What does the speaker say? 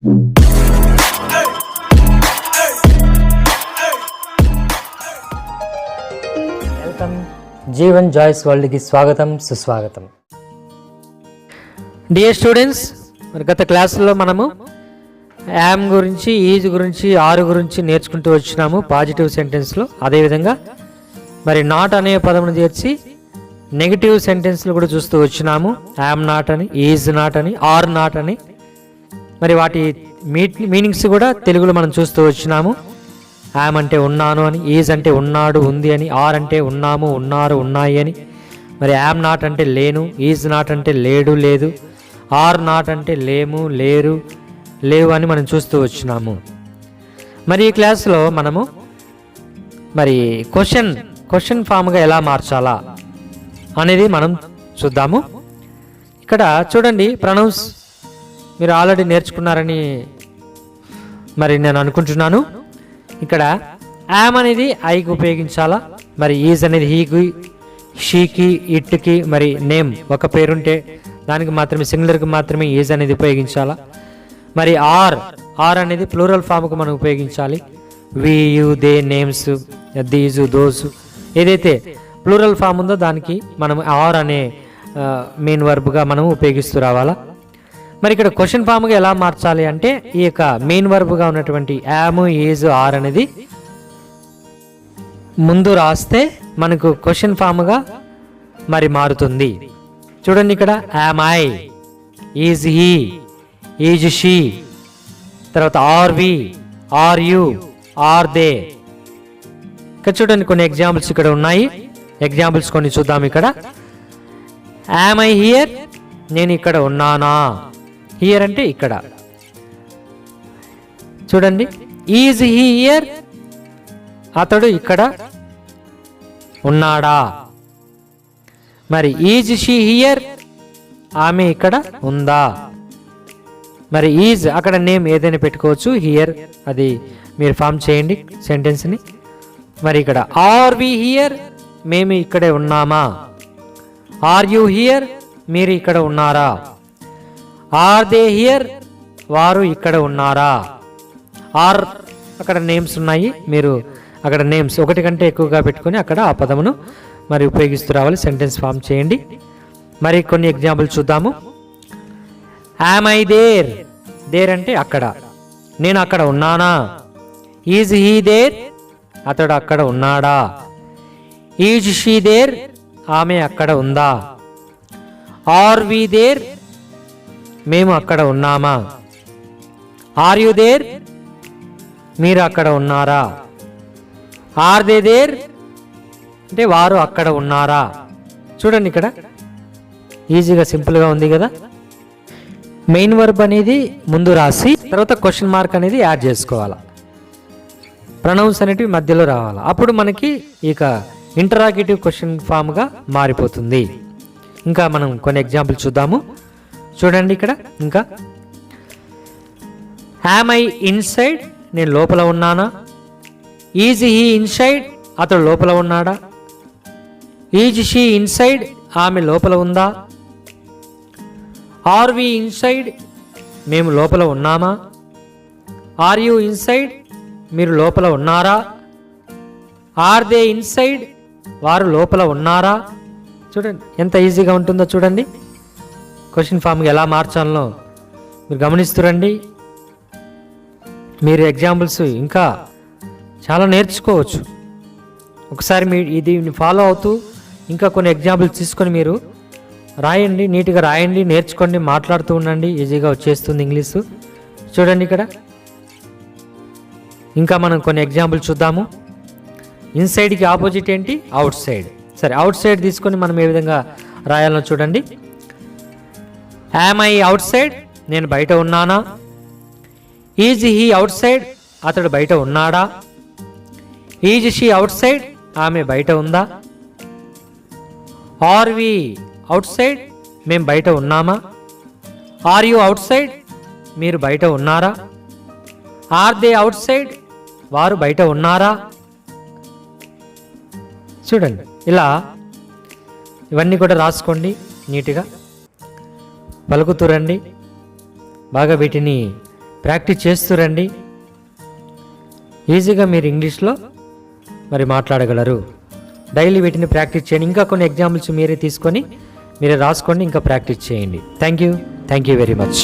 Welcome Jeevan joys వరల్డ్కి స్వాగతం సుస్వాగతం. Dear students, మరి గత క్లాసుల్లో మనము యామ్ గురించి, ఈజ్ గురించి, ఆర్ గురించి నేర్చుకుంటూ వచ్చినాము పాజిటివ్ సెంటెన్స్లో. అదేవిధంగా మరి నాట్ అనే పదమును చేర్చి నెగిటివ్ సెంటెన్స్లు కూడా చూస్తూ వచ్చినాము. యామ్ నాట్ అని, ఈజ్ నాట్ అని, ఆర్ నాట్ అని. మరి వాటి మీనింగ్స్ కూడా తెలుగులో మనం చూస్తూ వచ్చినాము. యామ్ అంటే ఉన్నాను అని, ఈజ్ అంటే ఉన్నాడు, ఉంది అని, ఆర్ అంటే ఉన్నాము, ఉన్నారు, ఉన్నాయి అని. మరి యామ్ నాట్ అంటే లేను, ఈజ్ నాట్ అంటే లేడు, లేదు, ఆర్ నాట్ అంటే లేము, లేరు, లేవు అని మనం చూస్తూ వచ్చినాము. మరి ఈ క్లాస్లో మనము మరి క్వశ్చన్ ఫామ్గా ఎలా మార్చాలా అనేది మనం చూద్దాము. ఇక్కడ చూడండి, ప్రొనౌన్స్ మీరు ఆల్రెడీ నేర్చుకున్నారని మరి నేను అనుకుంటున్నాను. ఇక్కడ యామ్ అనేది ఐకి ఉపయోగించాలా, మరి ఈజ్ అనేది హీకి, షీకి, ఇట్కి, మరి నేమ్ ఒక పేరుంటే దానికి మాత్రమే, సింగులర్కి మాత్రమే ఈజ్ అనేది ఉపయోగించాలా. మరి ఆర్ అనేది ప్లూరల్ ఫామ్కు మనం ఉపయోగించాలి. వి, యు, దే, నేమ్స్, దీజు, దోసు, ఏదైతే ప్లూరల్ ఫామ్ ఉందో దానికి మనం ఆర్ అనే మెయిన్ వర్బ్గా మనం ఉపయోగిస్తూ రావాలా. మరి ఇక్కడ క్వశ్చన్ ఫామ్గా ఎలా మార్చాలి అంటే, ఈ యొక్క మెయిన్ వర్బ్గా ఉన్నటువంటి యామ్, ఈజ్, ఆర్ అనేది ముందు రాస్తే మనకు క్వశ్చన్ ఫామ్గా మరి మారుతుంది. చూడండి, ఇక్కడ am I, is he, is she, తర్వాత are we, are you, are they. ఇక్కడ చూడండి, కొన్ని ఎగ్జాంపుల్స్ ఇక్కడ ఉన్నాయి. ఎగ్జాంపుల్స్ కొన్ని చూద్దాం. ఇక్కడ యామ్ ఐ హియర్, నేను ఇక్కడ ఉన్నానా. హియర్ అంటే ఇక్కడ. చూడండి, ఈజ్ హీ హియర్, అతడు ఇక్కడ ఉన్నాడా. మరి ఈజ్ షీ హియర్, ఆమె ఇక్కడ ఉందా. మరి ఈజ్ అక్కడ నేమ్ ఏదైనా పెట్టుకోవచ్చు, హియర్ అది మీరు ఫామ్ చేయండి సెంటెన్స్ని. మరి ఇక్కడ ఆర్ వి హియర్, మేము ఇక్కడే ఉన్నామా. ఆర్ యు హియర్, మీరు ఇక్కడ ఉన్నారా. ఆర్ దే హియర్, వారు ఇక్కడ ఉన్నారా. ఆర్ అక్కడ నేమ్స్ ఉన్నాయి, మీరు అక్కడ నేమ్స్ ఒకటి కంటే ఎక్కువగా పెట్టుకొని అక్కడ ఆ పదమును మరి ఉపయోగిస్తూ రావాలి. సెంటెన్స్ ఫామ్ చేయండి. మరి కొన్ని ఎగ్జాంపుల్ చూద్దాము. యామ్ ఐ దేర్, దేర్ అంటే అక్కడ, నేను అక్కడ ఉన్నానా. ఈజ్ హీ దేర్, అతడు అక్కడ ఉన్నాడా. ఈజ్ షీ దేర్, ఆమె అక్కడ ఉందా. ఆర్ వి దేర్, మేము అక్కడ ఉన్నామా. ఆర్ యు దేర్, మీరు అక్కడ ఉన్నారా. ఆర్ దే దేర్ అంటే వారు అక్కడ ఉన్నారా. చూడండి, ఇక్కడ ఈజీగా సింపుల్గా ఉంది కదా. మెయిన్ వర్బ్ అనేది ముందు రాసి తర్వాత క్వశ్చన్ మార్క్ అనేది యాడ్ చేసుకోవాలా. ప్రొనౌన్స్ అనేటివి మధ్యలో రావాలా. అప్పుడు మనకి ఇక ఇంటరాగేటివ్ క్వశ్చన్ ఫామ్గా మారిపోతుంది. ఇంకా మనం కొన్ని ఎగ్జాంపుల్ చూద్దాము. చూడండి, ఇక్కడ ఇంకా యామ్ ఐ ఇన్సైడ్, నేను లోపల ఉన్నానా. ఈజ్ హీ ఇన్సైడ్, అతడు లోపల ఉన్నాడా. ఈజ్ షీ ఇన్సైడ్, ఆమె లోపల ఉందా. ఆర్ వి ఇన్సైడ్, మేము లోపల ఉన్నామా. ఆర్ యు ఇన్సైడ్, మీరు లోపల ఉన్నారా. ఆర్ దే ఇన్సైడ్, వారు లోపల ఉన్నారా. చూడండి ఎంత ఈజీగా ఉంటుందో. చూడండి, క్వశ్చన్ ఫామ్కి ఎలా మార్చాలో మీరు గమనిస్తురండి. మీరు ఎగ్జాంపుల్స్ ఇంకా చాలా నేర్చుకోవచ్చు. ఒకసారి మీ ఇది ఫాలో అవుతూ ఇంకా కొన్ని ఎగ్జాంపుల్స్ తీసుకొని మీరు రాయండి, నీట్గా రాయండి, నేర్చుకోండి, మాట్లాడుతూ ఉండండి, ఈజీగా వచ్చేస్తుంది ఇంగ్లీషు. చూడండి, ఇక్కడ ఇంకా మనం కొన్ని ఎగ్జాంపుల్ చూద్దాము. ఇన్సైడ్కి ఆపోజిట్ ఏంటి, అవుట్ సైడ్. సరే, అవుట్ సైడ్ తీసుకొని మనం ఏ విధంగా రాయాలో చూడండి. యామ్ ఐ అవుట్ సైడ్, నేను బయట ఉన్నానా. ఈజ్ హీ అవుట్ సైడ్, అతడు బయట ఉన్నాడా. ఈజ్ షీ అవుట్ సైడ్, ఆమె బయట ఉందా. ఆర్ వి అవుట్ సైడ్, మేము బయట ఉన్నామా. ఆర్ యు అవుట్ సైడ్, మీరు బయట ఉన్నారా. ఆర్ దే అవుట్ సైడ్, వారు బయట ఉన్నారా. చూడండి, ఇలా ఇవన్నీ కూడా రాసుకోండి, నీట్గా పలుకుతురండి, బాగా వీటిని ప్రాక్టీస్ చేస్తూ రండి. ఈజీగా మీరు ఇంగ్లీష్లో మరి మాట్లాడగలరు. డైలీ వీటిని ప్రాక్టీస్ చేయండి. ఇంకా కొన్ని ఎగ్జాంపుల్స్ మీరే తీసుకొని మీరే రాసుకోండి, ఇంకా ప్రాక్టీస్ చేయండి. Thank you very much.